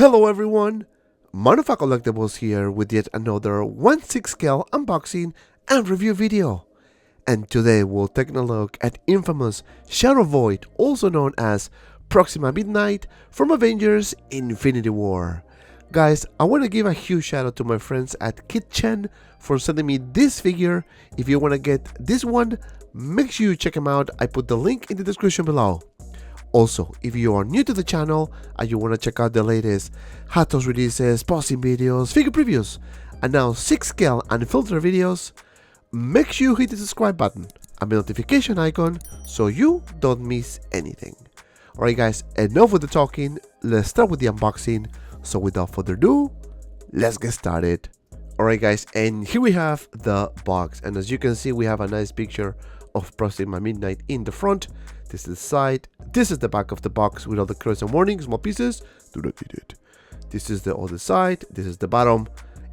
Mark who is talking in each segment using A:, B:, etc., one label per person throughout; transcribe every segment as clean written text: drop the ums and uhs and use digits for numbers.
A: Hello everyone, Manufactured Collectibles here with yet another 1/6 scale unboxing and review video. And today we'll take a look at Infamous Shadow Void, also known as Proxima Midnight from Avengers Infinity War. Guys, I want to give a huge shout out to my friends at Kitchen for sending me this figure. If you want to get this one, make sure you check them out. I put the link in the description below. Also, if you are new to the channel and you want to check out the latest Hot Toys releases, posting videos, figure previews, and now 6 scale and filter videos, make sure you hit the subscribe button and the notification icon so you don't miss anything. Alright guys, enough with the talking, let's start with the unboxing. So without further ado, let's get started. Alright guys, and here we have the box, and as you can see we have a nice picture of Proxima Midnight in the front. This is the side, this is the back of the box with all the colors and warnings, small pieces, do not eat it. This is the other side, this is the bottom,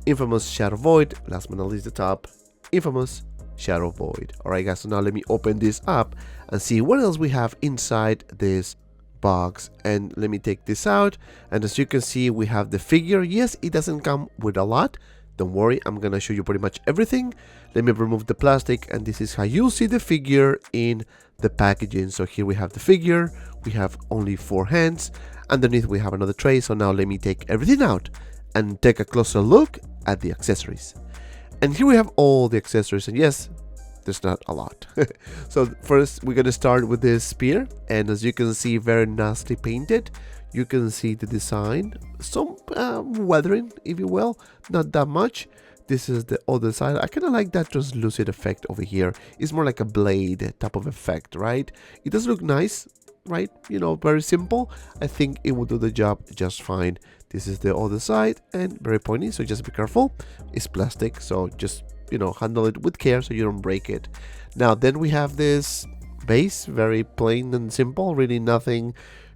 A: Infamous Shadow Void, last but not least the top, Infamous Shadow Void. Alright guys, so now let me open this up and see what else we have inside this box. And let me take this out, and as you can see we have the figure. Yes, it doesn't come with a lot, don't worry, I'm gonna show you pretty much everything. Let me remove the plastic, and this is how you see the figure in the packaging. So here we have the figure, we have only 4 hands, underneath we have another tray. So now let me take everything out and take a closer look at the accessories. And here we have all the accessories, and yes, there's not a lot. So first we're gonna start with this spear, and as you can see, very nicely painted. You can see the design, some weathering if you will, not that much. This is the other side. I kind of like that translucent effect over here. It's more like a blade type of effect, right? It does look nice, right? You know, very simple. I think it will do the job just fine. This is the other side, and very pointy, so just be careful. It's plastic, so just, you know, handle it with care so you don't break it. Now then we have this base, very plain and simple, really nothing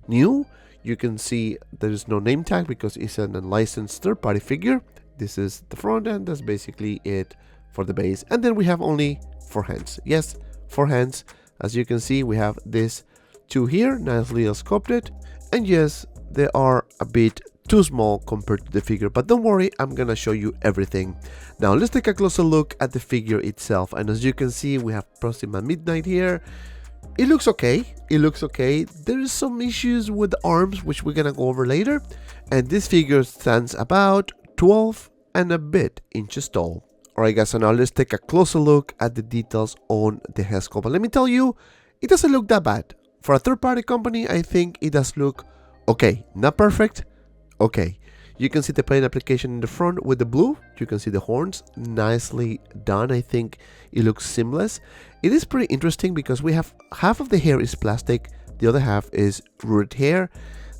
A: new. You can see there is no name tag because it's an unlicensed third-party figure. This is the front end, that's basically it for the base. And then we have only 4 hands. Yes, 4 hands. As you can see, we have this 2 here, nicely sculpted. And yes, they are a bit too small compared to the figure, but don't worry, I'm gonna show you everything. Now let's take a closer look at the figure itself. And as you can see, we have Proxima Midnight here. It looks okay, it looks okay. There is some issues with the arms, which we're gonna go over later. And this figure stands about 12 and a bit inches tall. Alright guys, so now let's take a closer look at the details on the head sculpt. But let me tell you, it doesn't look that bad. For a third-party company, I think it does look okay. Not perfect, okay. You can see the paint application in the front with the blue. You can see the horns, nicely done. I think it looks seamless. It is pretty interesting because we have half of the hair is plastic, the other half is rooted hair.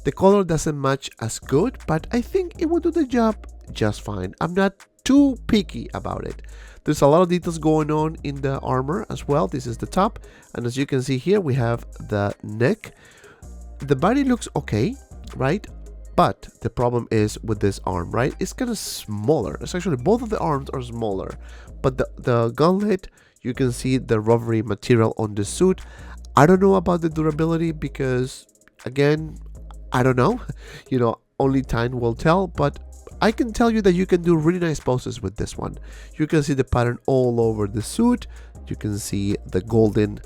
A: The color doesn't match as good, but I think it will do the job just fine. I'm not too picky about it. There's a lot of details going on in the armor as well. This is the top, and as you can see here, we have the neck. The body looks okay, right? But the problem is with this arm, right? It's kind of smaller. It's actually both of the arms are smaller, but the gauntlet, you can see the rubbery material on the suit. I don't know about the durability because, again, I don't know. You know, only time will tell, but I can tell you that you can do really nice poses with this one. You can see the pattern all over the suit. You can see the golden,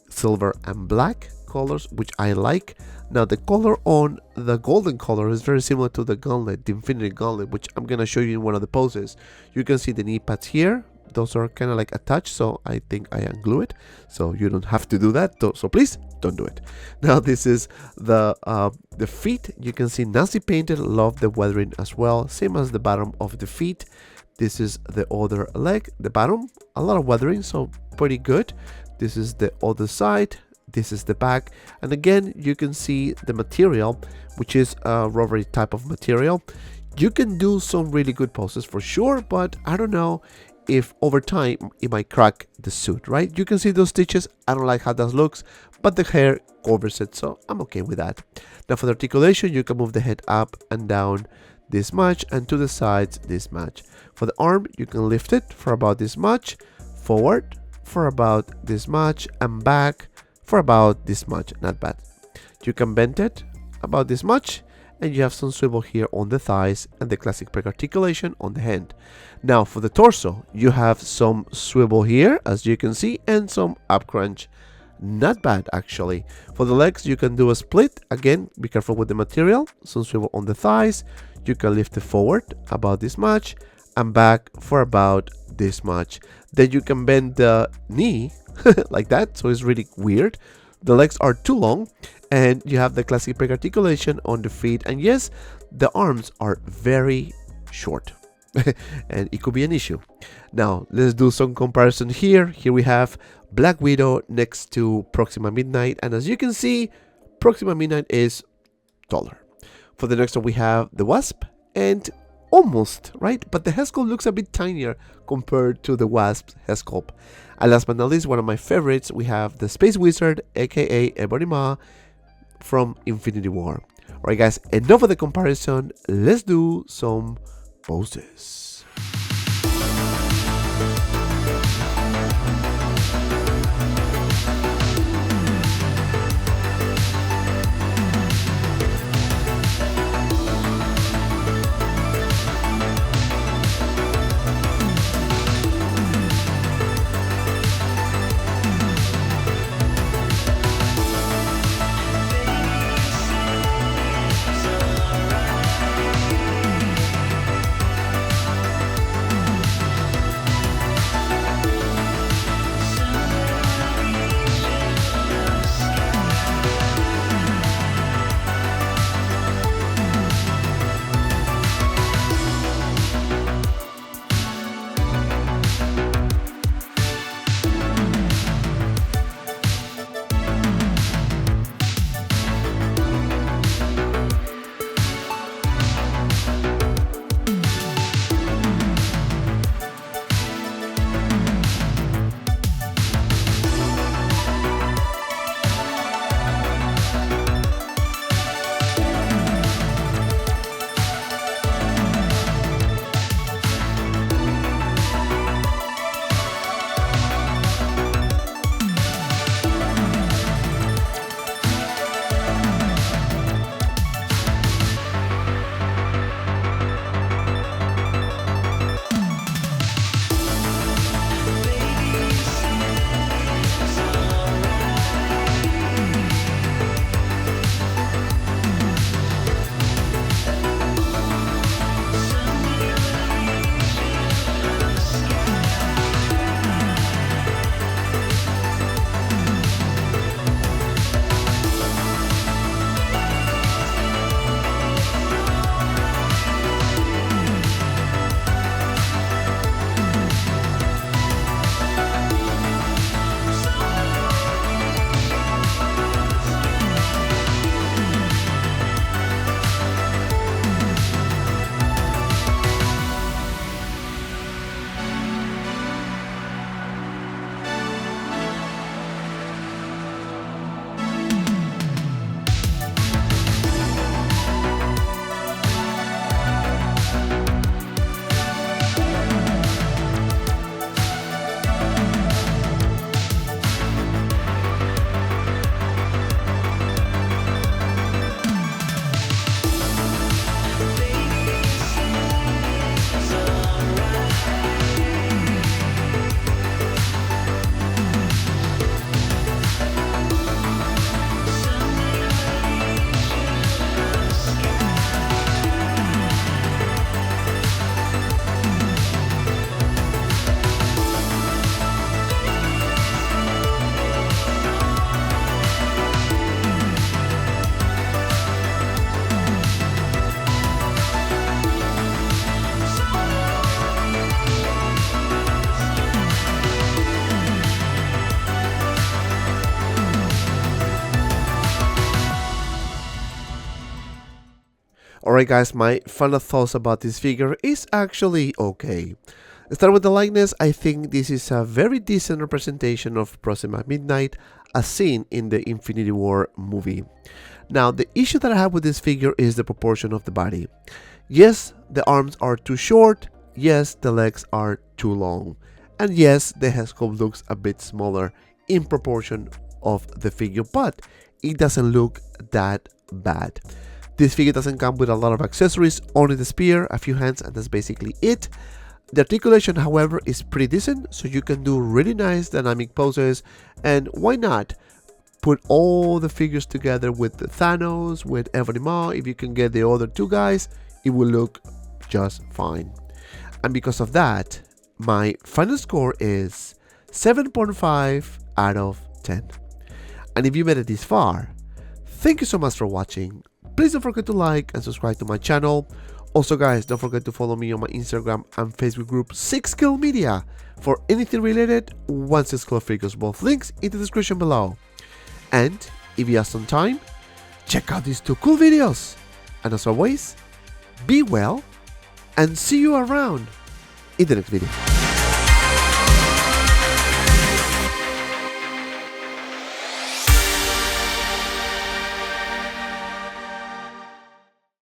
A: silver, and black colors, which I like. Now the color on the golden color is very similar to the gauntlet, the Infinity Gauntlet, which I'm gonna show you in one of the poses. You can see the knee pads here. Those are kind of like attached, so I think I unglue it, so you don't have to do that. So please don't do it. Now this is the feet. You can see nicely painted. Love the weathering as well, same as the bottom of the feet. This is the other leg, the bottom, a lot of weathering, so pretty good. This is the other side. This is the back, and again you can see the material, which is a rubbery type of material. You can do some really good poses for sure, but I don't know if over time it might crack the suit, right? You can see those stitches. I don't like how that looks, but the hair covers it, so I'm okay with that. Now for the articulation, you can move the head up and down this much, and to the sides this much. For the arm, you can lift it for about this much, forward for about this much, and back for about this much. Not bad. You can bend it about this much, and you have some swivel here on the thighs and the classic pec articulation on the hand. Now for the torso, you have some swivel here, as you can see, and some up crunch. Not bad actually. For the legs, you can do a split. Again, be careful with the material. Some swivel on the thighs. You can lift it forward about this much and back for about this much. Then you can bend the knee like that, so it's really weird. The legs are too long, and you have the classic pec articulation on the feet. And yes, the arms are very short. And it could be an issue. Now let's do some comparison here. Here we have Black Widow next to Proxima Midnight, and as you can see, Proxima Midnight is taller. For the next one we have the Wasp, and almost right, but the head sculpt looks a bit tinier compared to the Wasp's head sculpt. And last but not least, one of my favorites, we have the Space Wizard, aka Ebony Maw from Infinity War. Alright guys, enough of the comparison, let's do some poses. Alright guys, my final thoughts about this figure is actually okay. Start with the likeness. I think this is a very decent representation of Proxima Midnight as seen in the Infinity War movie. Now the issue that I have with this figure is the proportion of the body. Yes, the arms are too short, yes, the legs are too long, and yes, the head sculpt looks a bit smaller in proportion of the figure, but it doesn't look that bad. This figure doesn't come with a lot of accessories, only the spear, a few hands, and that's basically it. The articulation, however, is pretty decent, so you can do really nice dynamic poses, and why not put all the figures together with the Thanos, with Ebony Maw. If you can get the other two guys, it will look just fine. And because of that, my final score is 7.5 out of 10. And if you made it this far, thank you so much for watching. Please don't forget to like and subscribe to my channel. Also guys, don't forget to follow me on my Instagram and Facebook group 6Scale Media for anything related 1/6 figures, both links in the description below. And if you have some time, check out these two cool videos. And as always, be well and see you around in the next video.